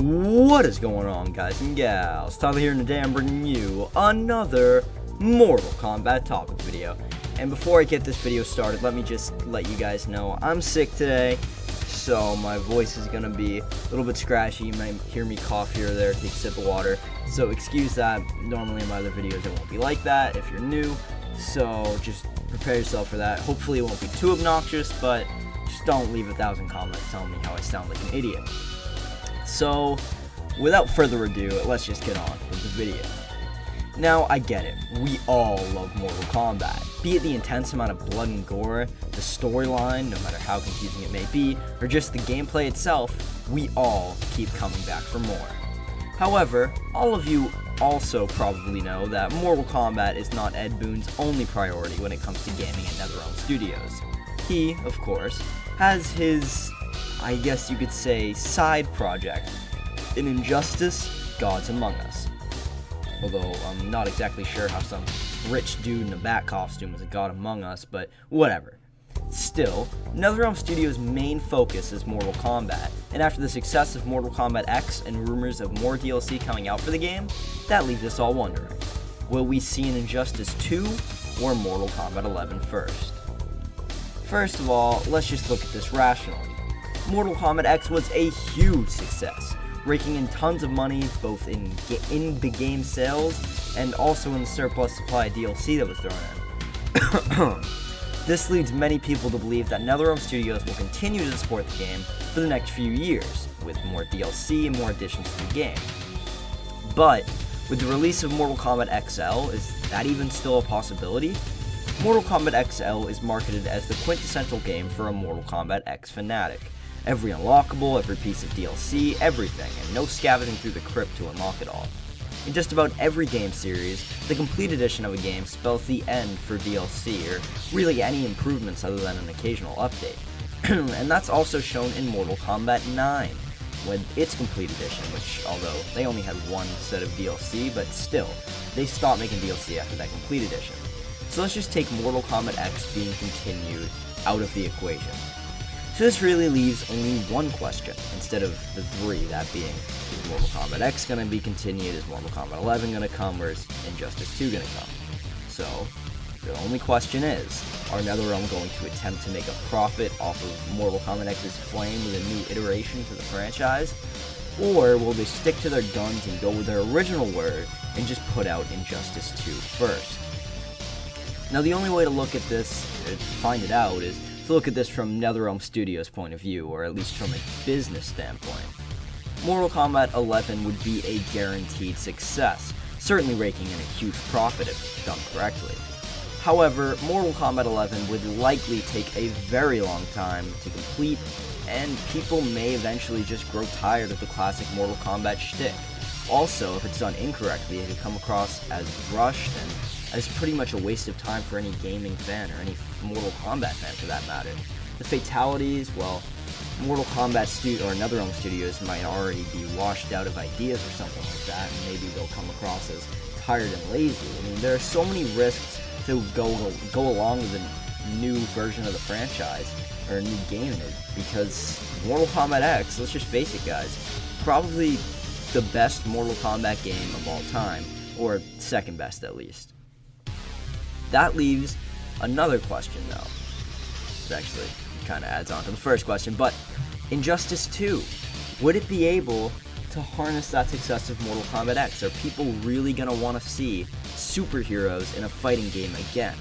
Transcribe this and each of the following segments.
What is going on, guys and gals? Tyler here, and today I'm bringing you another Mortal Kombat topic video. And before I get this video started, let me just let you guys know I'm sick today, so my voice is gonna be a little bit scratchy. You might hear me cough here or there, take a sip of water, so excuse that. Normally in my other videos it won't be like that if you're new, so just prepare yourself for that. Hopefully it won't be too obnoxious, but just don't leave 1,000 comments telling me how I sound like an idiot. So, without further ado, let's just get on with the video. Now, I get it. We all love Mortal Kombat. Be it the intense amount of blood and gore, the storyline, no matter how confusing it may be, or just the gameplay itself, we all keep coming back for more. However, all of you also probably know that Mortal Kombat is not Ed Boon's only priority when it comes to gaming at Netherrealm Studios. He, of course, has his, I guess you could say, side project in Injustice: Gods Among Us. Although I'm not exactly sure how some rich dude in a bat costume is a god among us, but whatever. Still, Netherrealm Studios' main focus is Mortal Kombat, and after the success of Mortal Kombat X and rumors of more DLC coming out for the game, that leaves us all wondering, will we see an Injustice 2 or Mortal Kombat 11 first? First of all, let's just look at this rationally. Mortal Kombat X was a huge success, raking in tons of money both in the game sales and also in the surplus supply of DLC that was thrown in. This leads many people to believe that Netherrealm Studios will continue to support the game for the next few years, with more DLC and more additions to the game. But, with the release of Mortal Kombat XL, is that even still a possibility? Mortal Kombat XL is marketed as the quintessential game for a Mortal Kombat X fanatic. Every unlockable, every piece of DLC, everything, and no scavenging through the crypt to unlock it all. In just about every game series, the complete edition of a game spells the end for DLC, or really any improvements other than an occasional update. And that's also shown in Mortal Kombat 9, with its complete edition, which, although they only had one set of DLC, but still, they stopped making DLC after that complete edition. So let's just take Mortal Kombat X being continued out of the equation. So this really leaves only one question, instead of the three, that being, is Mortal Kombat X going to be continued, is Mortal Kombat 11 going to come, or is Injustice 2 going to come? So, the only question is, are NetherRealm going to attempt to make a profit off of Mortal Kombat X's flame with a new iteration to the franchise? Or will they stick to their guns and go with their original word and just put out Injustice 2 first? Now the only way to look at this, find it out, is to look at this from NetherRealm Studios' point of view, or at least from a business standpoint. Mortal Kombat 11 would be a guaranteed success, certainly raking in a huge profit if done correctly. However, Mortal Kombat 11 would likely take a very long time to complete, and people may eventually just grow tired of the classic Mortal Kombat shtick. Also, if it's done incorrectly, it could come across as rushed and as pretty much a waste of time for any gaming fan, or any Mortal Kombat fan for that matter. The fatalities, well, Mortal Kombat or NetherRealm Studios might already be washed out of ideas or something like that, and maybe they'll come across as tired and lazy. I mean, there are so many risks to go along with a new version of the franchise, or a new game, because Mortal Kombat X, let's just face it guys, probably the best Mortal Kombat game of all time, or second best at least. That leaves another question though. It actually kind of adds on to the first question, but Injustice 2, would it be able to harness that success of Mortal Kombat X? Are people really going to want to see superheroes in a fighting game again?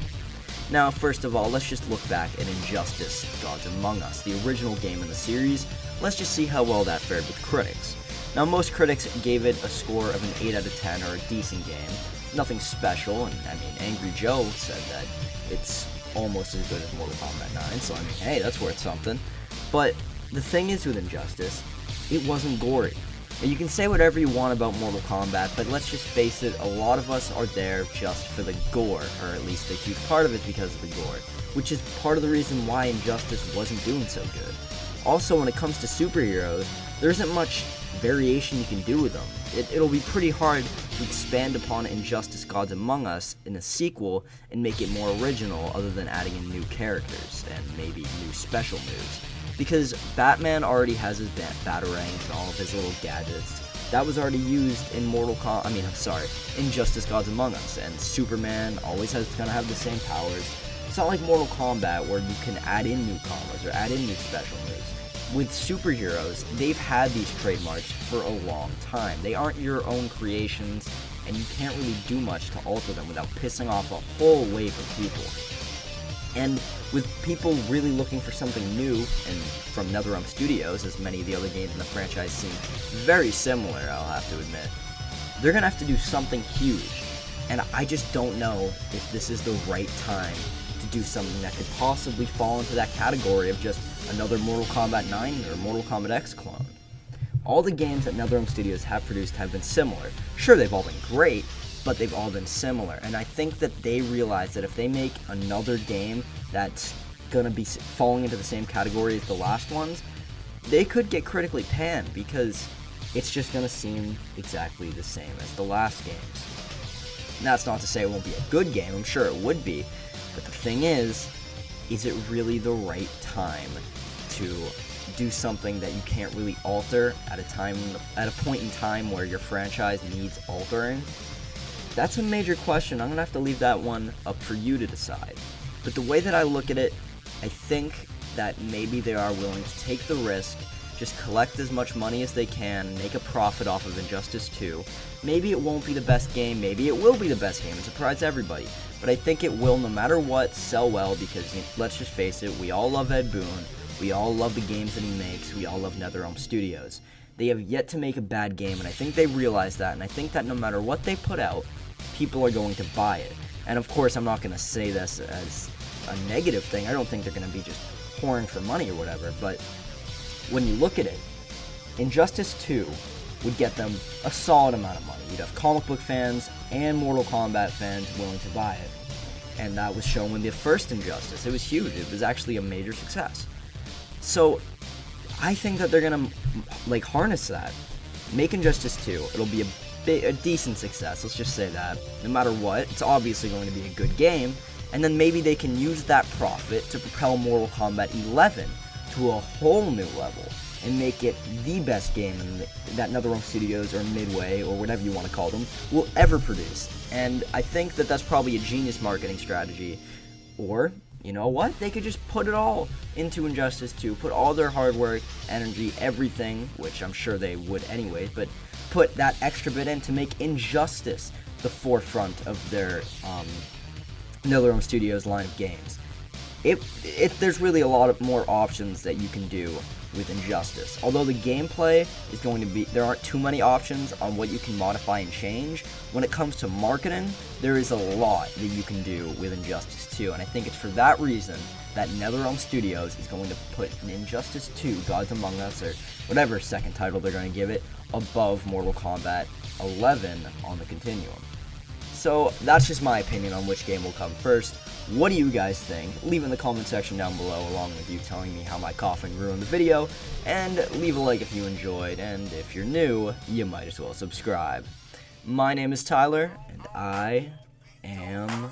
Now, first of all, let's just look back at Injustice: Gods Among Us, the original game in the series. Let's just see how well that fared with critics. Now, most critics gave it a score of an 8 out of 10, or a decent game. Nothing special, and I mean, Angry Joe said that it's almost as good as Mortal Kombat 9, so I mean, hey, that's worth something. But the thing is with Injustice, it wasn't gory. Now, you can say whatever you want about Mortal Kombat, but let's just face it, a lot of us are there just for the gore, or at least a huge part of it because of the gore, which is part of the reason why Injustice wasn't doing so good. Also, when it comes to superheroes, there isn't much variation you can do with them. It'll be pretty hard to expand upon Injustice: Gods Among Us in a sequel and make it more original, other than adding in new characters and maybe new special moves. because Batman already has his batarangs and all of his little gadgets. That was already used in Injustice Gods Among Us, and Superman always gonna have the same powers. It's not like Mortal Kombat where you can add in new combos or add in new special moves. With superheroes, they've had these trademarks for a long time. They aren't your own creations, and you can't really do much to alter them without pissing off a whole wave of people. And with people really looking for something new, and from Netherrealm Studios, as many of the other games in the franchise seem very similar, I'll have to admit, they're going to have to do something huge. And I just don't know if this is the right time to do something that could possibly fall into that category of just another Mortal Kombat 9 or Mortal Kombat X clone. All the games that Netherrealm Studios have produced have been similar. Sure, they've all been great, but they've all been similar. And I think that they realize that if they make another game that's gonna be falling into the same category as the last ones, they could get critically panned because it's just gonna seem exactly the same as the last games. And that's not to say it won't be a good game, I'm sure it would be, but the thing is it really the right time to do something that you can't really alter at a point in time where your franchise needs altering? That's a major question. I'm gonna have to leave that one up for you to decide. But the way that I look at it, I think that maybe they are willing to take the risk, just collect as much money as they can, make a profit off of Injustice 2. Maybe it won't be the best game, maybe it will be the best game and surprise everybody. But I think it will, no matter what, sell well because, let's just face it, we all love Ed Boon, we all love the games that he makes, we all love Netherrealm Studios. They have yet to make a bad game, and I think they realize that, and I think that no matter what they put out, people are going to buy it. And of course, I'm not going to say this as a negative thing. I don't think they're going to be just pouring for money or whatever, but when you look at it, Injustice 2 would get them a solid amount of money. You'd have comic book fans and Mortal Kombat fans willing to buy it. And that was shown with the first Injustice. It was huge. It was actually a major success. So I think that they're going to harness that. Make Injustice 2. It'll be a decent success, let's just say that. No matter what, it's obviously going to be a good game, and then maybe they can use that profit to propel Mortal Kombat 11 to a whole new level, and make it the best game that Netherrealm Studios, or Midway, or whatever you want to call them, will ever produce. And I think that that's probably a genius marketing strategy. Or, you know what, they could just put it all into Injustice 2, put all their hard work, energy, everything, which I'm sure they would anyways, but put that extra bit in to make Injustice the forefront of their Netherrealm Studios line of games. There's really a lot of more options that you can do with Injustice. Although the gameplay is going to be, there aren't too many options on what you can modify and change. When it comes to marketing, there is a lot that you can do with Injustice 2, and I think it's for that reason that Netherrealm Studios is going to put Injustice 2, Gods Among Us, or whatever second title they're going to give it, above Mortal Kombat 11 on the continuum. So that's just my opinion on which game will come first. What do you guys think? Leave in the comment section down below, along with you telling me how my coughing ruined the video, and leave a like if you enjoyed, and if you're new, you might as well subscribe. My name is Tyler, and I am